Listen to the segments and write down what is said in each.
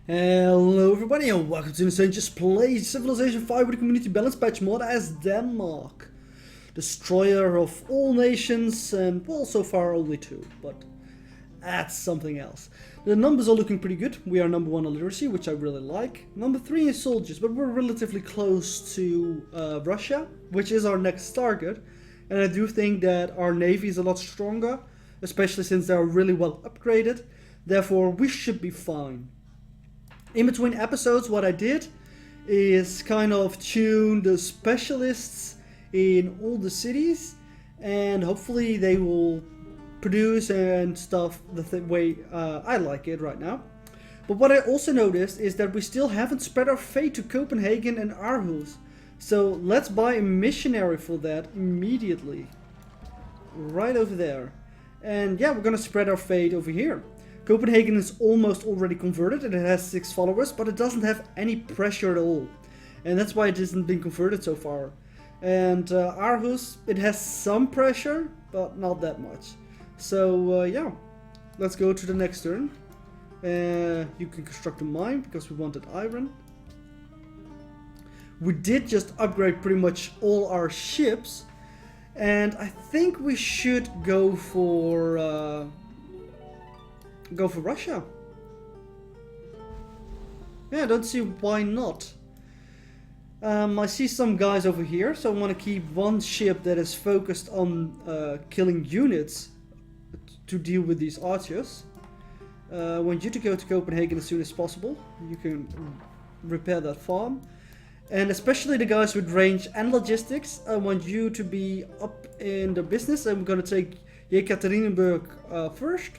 Hello everybody and welcome to Insane Just Play Civilization 5 with the Community Balance Patch mod as Denmark. Destroyer of all nations and, well, so far only two, but that's something else. The numbers are looking pretty good. We are number 1 on literacy, which I really like. Number 3 is soldiers, but we're relatively close to Russia, which is our next target. And I do think that our navy is a lot stronger, especially since they're really well upgraded. Therefore, we should be fine. In between episodes, what I did is kind of tune the specialists in all the cities, and hopefully they will produce and stuff the way I like it right now. But what I also noticed is that we still haven't spread our fate to Copenhagen and Aarhus. So let's buy a missionary for that immediately. Right over there. And yeah, we're gonna spread our fate over here. Copenhagen is almost already converted and it has 6 followers, but it doesn't have any pressure at all. And that's why it hasn't been converted so far. And Aarhus, it has some pressure, but not that much. So yeah, let's go to the next turn. You can construct a mine because we wanted iron. We did just upgrade pretty much all our ships. And I think we should go for Russia. Yeah, I don't see why not. I see some guys over here, so I want to keep one ship that is focused on killing units to deal with these archers. I want you to go to Copenhagen as soon as possible. You can repair that farm. And especially the guys with range and logistics, I want you to be up in the business. I'm going to take Yekaterinburg first.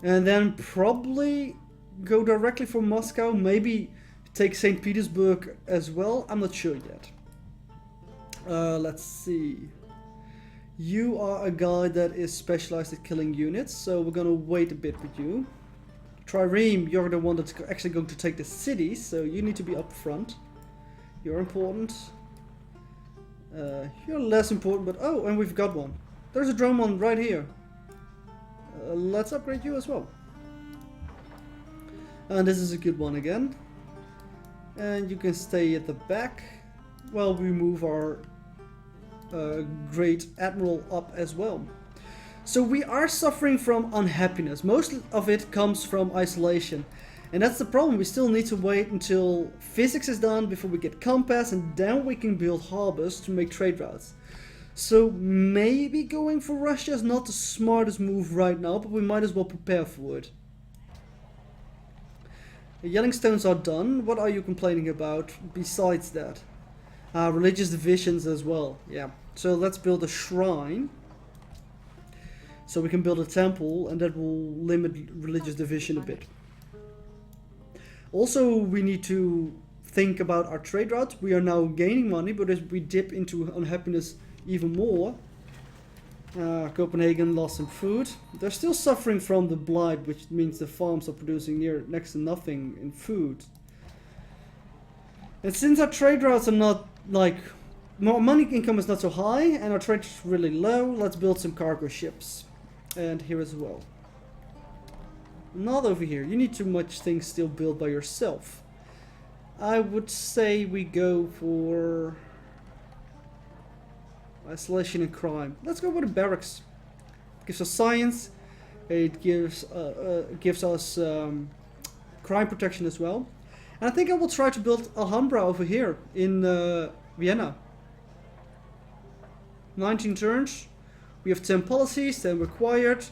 And then probably go directly for Moscow, maybe take St. Petersburg as well, I'm not sure yet. Let's see. You are a guy that is specialized at killing units, so we're gonna wait a bit with you. Trireme, you're the one that's actually going to take the cities, so you need to be up front. You're important. You're less important, but oh, and we've got one. There's a drone right here. Let's upgrade you as well. And this is a good one again. And you can stay at the back while we move our Great Admiral up as well. So we are suffering from unhappiness. Most of it comes from isolation. And that's the problem. We still need to wait until physics is done before we get compass, and then we can build harbors to make trade routes. So maybe going for Russia is not the smartest move right now, but we might as well prepare for it. The Yellingstones are done. What are you complaining about besides that? Religious divisions as well. Yeah. So let's build a shrine. So we can build a temple, and that will limit religious division a bit. Also, we need to think about our trade routes. We are now gaining money, but if we dip into unhappiness even more. Copenhagen lost some food. They're still suffering from the blight, which means the farms are producing next to nothing in food. And since our trade routes are not like, our money income is not so high and our trade is really low, let's build some cargo ships. And here as well. Not over here. You need too much things still built by yourself. I would say we go for isolation and crime. Let's go with the barracks. It gives us science. It gives us crime protection as well. And I think I will try to build Alhambra over here in Vienna. 19 turns. We have 10 policies, 10 required.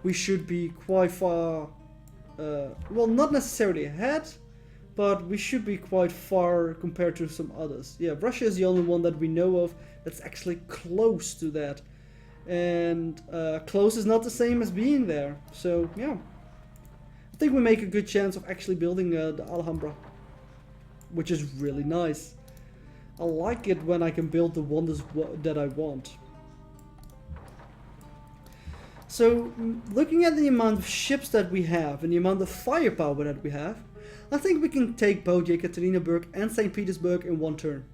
We should be quite far, well, not necessarily ahead, but we should be quite far compared to some others. Yeah, Russia is the only one that we know of that's actually close to that. And close is not the same as being there. So, yeah. I think we make a good chance of actually building the Alhambra. Which is really nice. I like it when I can build the wonders that I want. So, looking at the amount of ships that we have and the amount of firepower that we have, I think we can take both Yekaterinburg and St. Petersburg in one turn.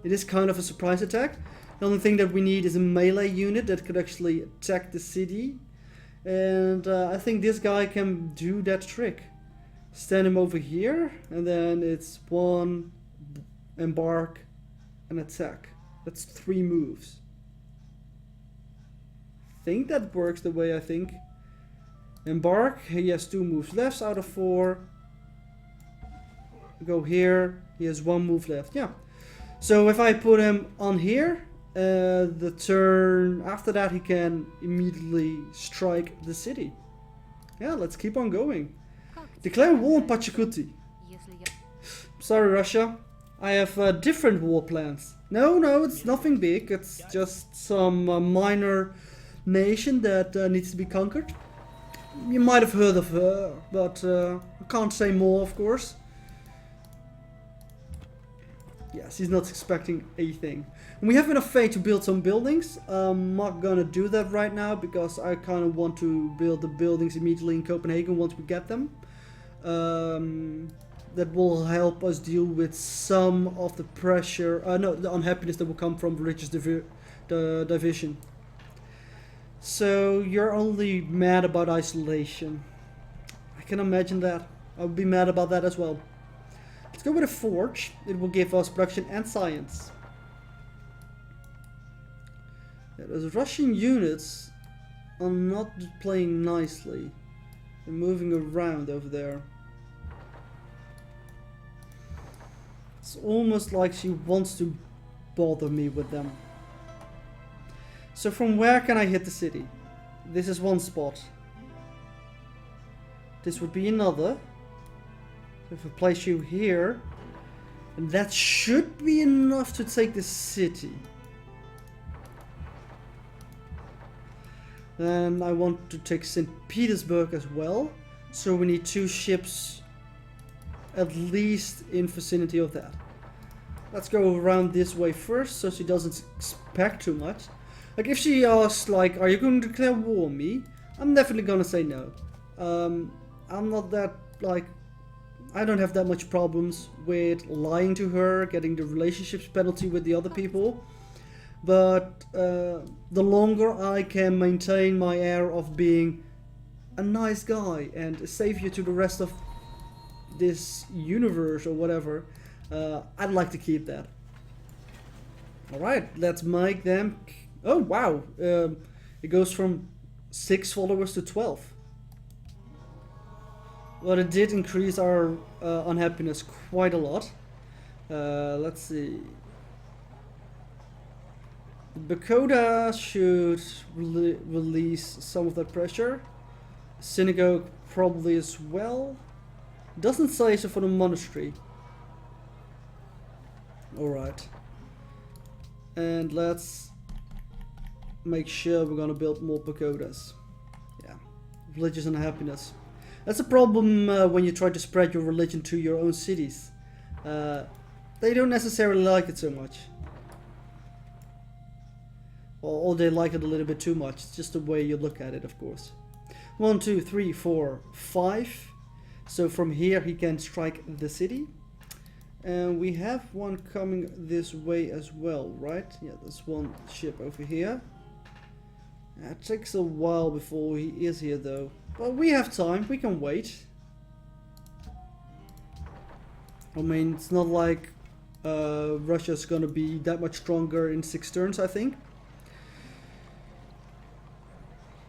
It is kind of a surprise attack. The only thing that we need is a melee unit that could actually attack the city. And I think this guy can do that trick. Stand him over here, and then it's 1, embark, and attack. That's 3 moves. I think that works the way I think. Embark, he has 2 moves left out of 4. Go here, he has 1 move left. Yeah. So if I put him on here, the turn after that he can immediately strike the city. Yeah, let's keep on going. Declare war on Pachacuti. Sorry, Russia. I have different war plans. No, it's nothing big. It's just some minor nation that needs to be conquered. You might have heard of her, but I can't say more, of course. Yes, he's not expecting anything. And we have enough faith to build some buildings. I'm not gonna do that right now because I kind of want to build the buildings immediately in Copenhagen once we get them. That will help us deal with some of the pressure, the unhappiness that will come from religious division. So you're only mad about isolation. I can imagine that. I would be mad about that as well. Let's go with a forge. It will give us production and science. Yeah, those Russian units are not playing nicely. They're moving around over there. It's almost like she wants to bother me with them. So from where can I hit the city? This is one spot. This would be another. So if I place you here, and that should be enough to take the city. Then I want to take St. Petersburg as well. So we need 2 ships at least in vicinity of that. Let's go around this way first so she doesn't expect too much. Like if she asks like, are you going to declare war on me? I'm definitely gonna say no. I'm not that like, I don't have that much problems with lying to her, getting the relationships penalty with the other people. But the longer I can maintain my air of being a nice guy and a savior to the rest of this universe or whatever, I'd like to keep that. Alright, let's make them... Oh wow, it goes from 6 followers to 12. Well, it did increase our unhappiness quite a lot. Let's see. Bakoda should release some of that pressure. Synagogue probably as well. Doesn't say so for the monastery. Alright. And let's make sure we're gonna build more pagodas. Yeah. Religious unhappiness. That's a problem when you try to spread your religion to your own cities. They don't necessarily like it so much. Or they like it a little bit too much. It's just the way you look at it, of course. 1, 2, 3, 4, 5. So from here he can strike the city. And we have one coming this way as well, right? Yeah, there's one ship over here. It takes a while before he is here though. But we have time, we can wait. I mean, it's not like Russia's gonna be that much stronger in 6 turns, I think.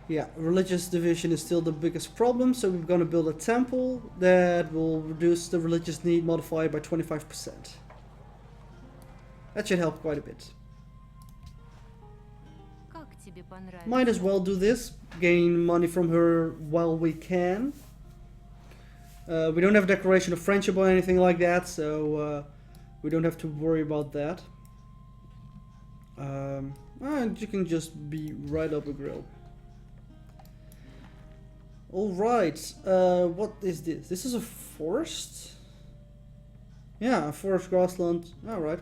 Yeah, religious division is still the biggest problem, so we're gonna build a temple that will reduce the religious need modifier by 25%. That should help quite a bit. Might as well do this, gain money from her while we can. We don't have a declaration of friendship or anything like that, so we don't have to worry about that. And you can just be right up a grill. Alright, what is this? This is a forest? Yeah, a forest grassland. Alright.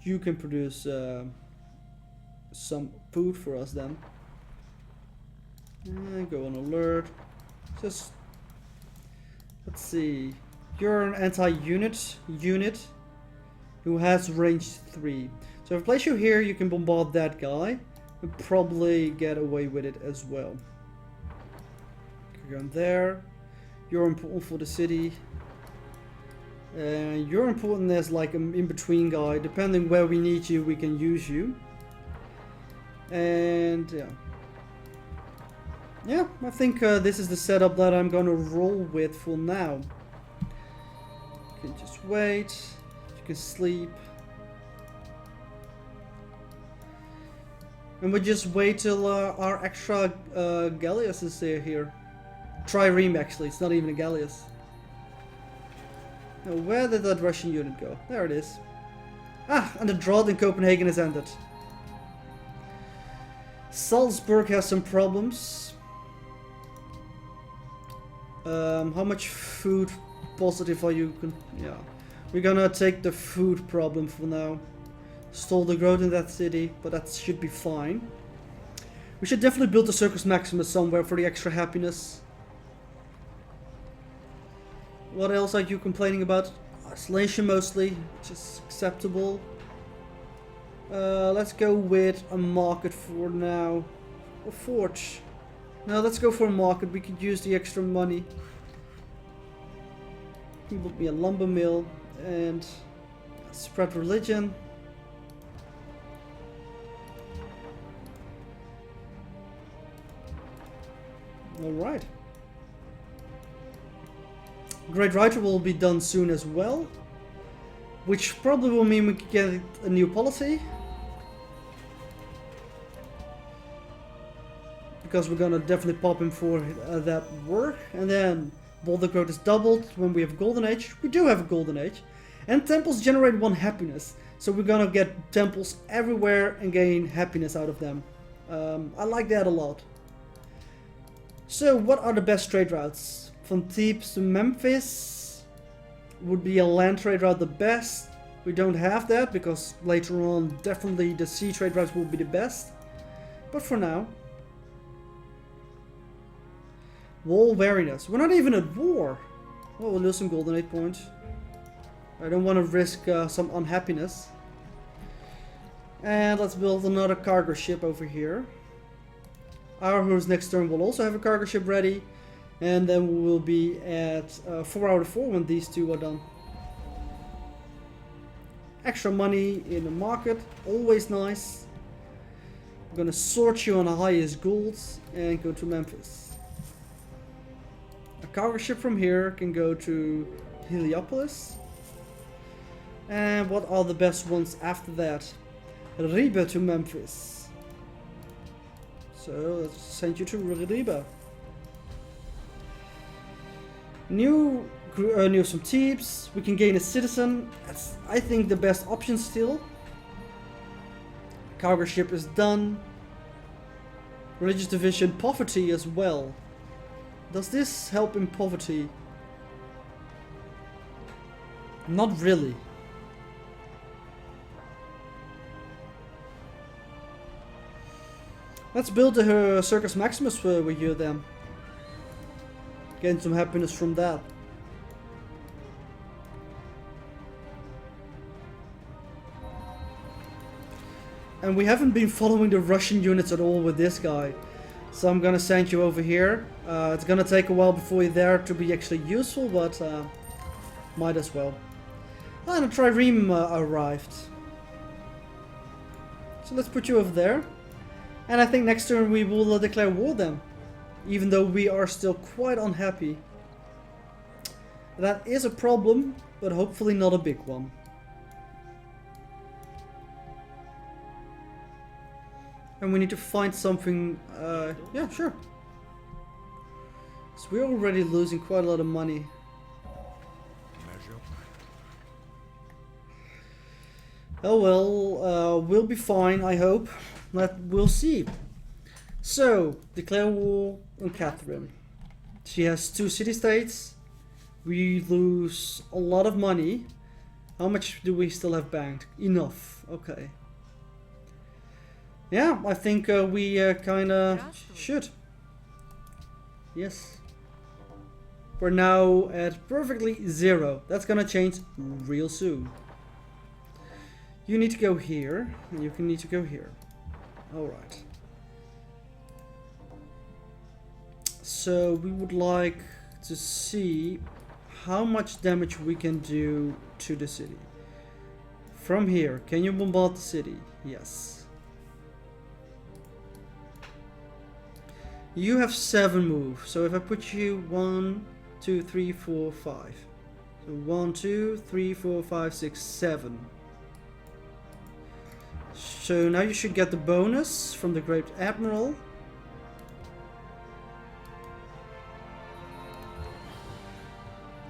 You can produce some food for us then. And go on alert. Just... Let's see. You're an anti-unit unit who has range 3. So if I place you here, you can bombard that guy. and probably get away with it as well. You're going there. You're important for the city. You're important as like an in-between guy. Depending where we need you, we can use you. And yeah. Yeah, I think this is the setup that I'm gonna roll with for now. You can just wait. You can sleep. And we'll just wait till our extra Gallius is here. Trireme actually, it's not even a Gallius. Now, where did that Russian unit go? There it is. Ah, and the drought in Copenhagen has ended. Salzburg has some problems. How much food positive are you? Yeah, we're gonna take the food problem for now. Stall the growth in that city, but that should be fine. We should definitely build the Circus Maximus somewhere for the extra happiness. What else are you complaining about? Isolation mostly, which is acceptable. Let's go with a market for now. Or forge. No, let's go for a market. We could use the extra money. He will be a lumber mill and spread religion. Alright. Great Writer will be done soon as well. Which probably will mean we can get a new policy. Because we're gonna definitely pop him for that work. And then Boulder Growth is doubled when we have Golden Age. We do have a Golden Age. And temples generate 1 happiness. So we're gonna get temples everywhere and gain happiness out of them. I like that a lot. So what are the best trade routes? From Thebes to Memphis would be a land trade route the best. We don't have that because later on definitely the sea trade routes will be the best. But for now. Wall wariness. We're not even at war. Oh, we'll lose some Golden Age points. I don't want to risk some unhappiness. And let's build another cargo ship over here. Aarhus next turn will also have a cargo ship ready. And then we will be at 4 out of 4 when these two are done. Extra money in the market, always nice. I'm gonna sort you on the highest golds and go to Memphis. A cargo ship from here can go to Heliopolis. And what are the best ones after that? Ribe to Memphis. So let's send you to Ribe. New some Thebes. We can gain a citizen. That's, I think, the best option still. Cargo ship is done. Religious division, poverty as well. Does this help in poverty? Not really. Let's build the Circus Maximus with you then. Getting some happiness from that. And we haven't been following the Russian units at all with this guy. So I'm gonna send you over here. It's gonna take a while before you're there to be actually useful, but might as well. And a Trireme arrived. So let's put you over there. And I think next turn we will declare war then. Even though we are still quite unhappy. That is a problem, but hopefully not a big one. And we need to find something, yeah, sure. So we're already losing quite a lot of money. Oh well, we'll be fine, I hope. We'll see. So, declare war on Catherine. She has 2 city-states. We lose a lot of money. How much do we still have banked? Enough. Okay. Yeah, I think we kinda should. Yes. We're now at perfectly 0. That's gonna change real soon. You need to go here, and you can need to go here. Alright. So we would like to see how much damage we can do to the city. From here, can you bombard the city? Yes. You have 7 moves, so if I put you 1, 2, 3, 4, 5. So 1, 2, 3, 4, 5, 6, 7. So now you should get the bonus from the Great Admiral.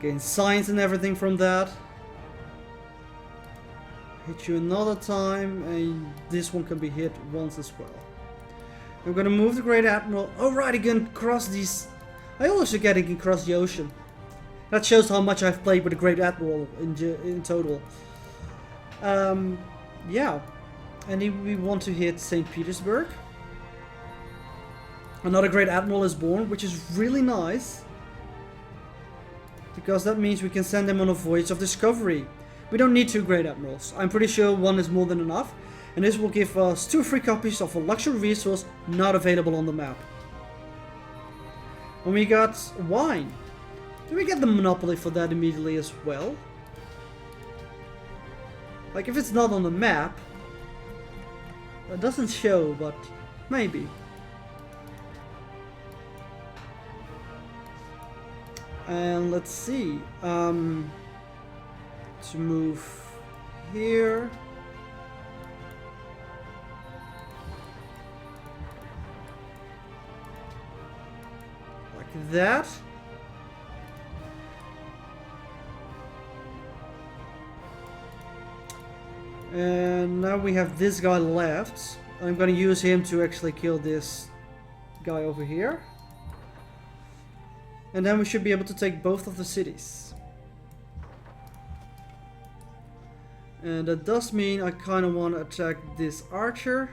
Gain science and everything from that. Hit you another time, and this one can be hit once as well. I'm gonna move the Great Admiral. Oh right, he can cross these. I always forget he can cross the ocean. That shows how much I've played with the Great Admiral in total. Yeah, and we want to hit St. Petersburg. Another Great Admiral is born, which is really nice. Because that means we can send them on a voyage of discovery. We don't need 2 Great Admirals. I'm pretty sure 1 is more than enough. And this will give us 2 free copies of a luxury resource not available on the map. And we got wine. Do we get the monopoly for that immediately as well? Like if it's not on the map, it doesn't show, but maybe. And let's see, to move here. Like that. And now we have this guy left. I'm gonna use him to actually kill this guy over here. And then we should be able to take both of the cities. And that does mean I kind of want to attack this archer.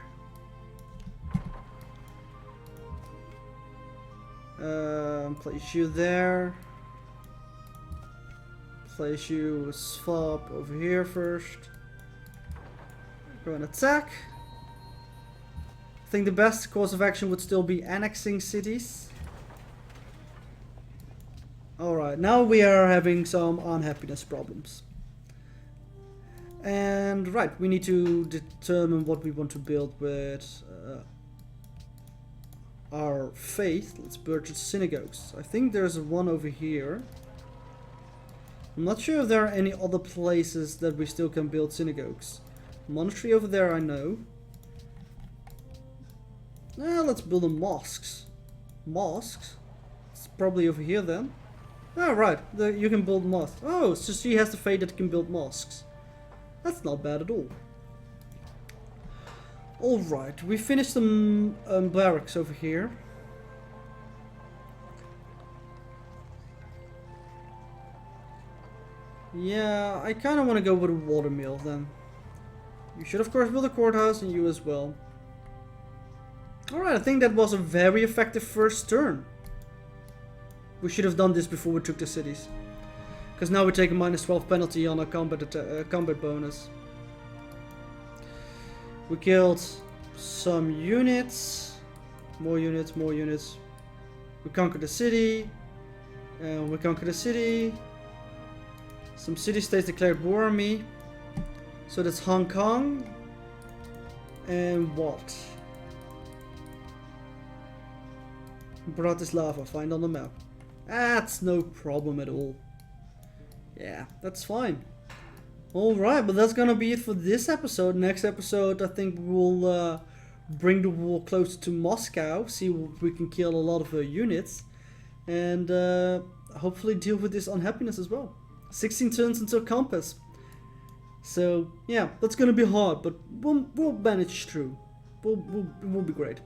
Place you there. Place you swap over here first. Go and attack. I think the best course of action would still be annexing cities. Alright, now we are having some unhappiness problems. And right, we need to determine what we want to build with our faith. Let's purchase synagogues. I think there's one over here. I'm not sure if there are any other places that we still can build synagogues. Monastery over there I know. Let's build a mosques. Mosques? It's probably over here then. Oh right, you can build mosques. Oh, so she has the faith that can build mosques. That's not bad at all. Alright, we finished some barracks over here. Yeah, I kind of want to go with a watermill then. You should of course build a courthouse and you as well. Alright, I think that was a very effective first turn. We should have done this before we took the cities. Because now we take a -12 penalty on a combat bonus. We killed some units. More units, more units. We conquered the city. And we conquered the city. Some city-states declared war on me. So that's Hong Kong. And what? Bratislava, find on the map. That's no problem at all. Yeah, that's fine. Alright, but that's gonna be it for this episode. Next episode, I think we'll bring the war closer to Moscow. See if we can kill a lot of her units. And hopefully deal with this unhappiness as well. 16 turns until Compass. So, yeah, that's gonna be hard, but we'll manage through. We'll be great.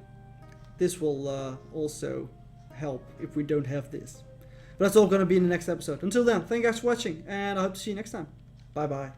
This will also help if we don't have this. But that's all going to be in the next episode. Until then, thank you guys for watching, and I hope to see you next time. Bye bye.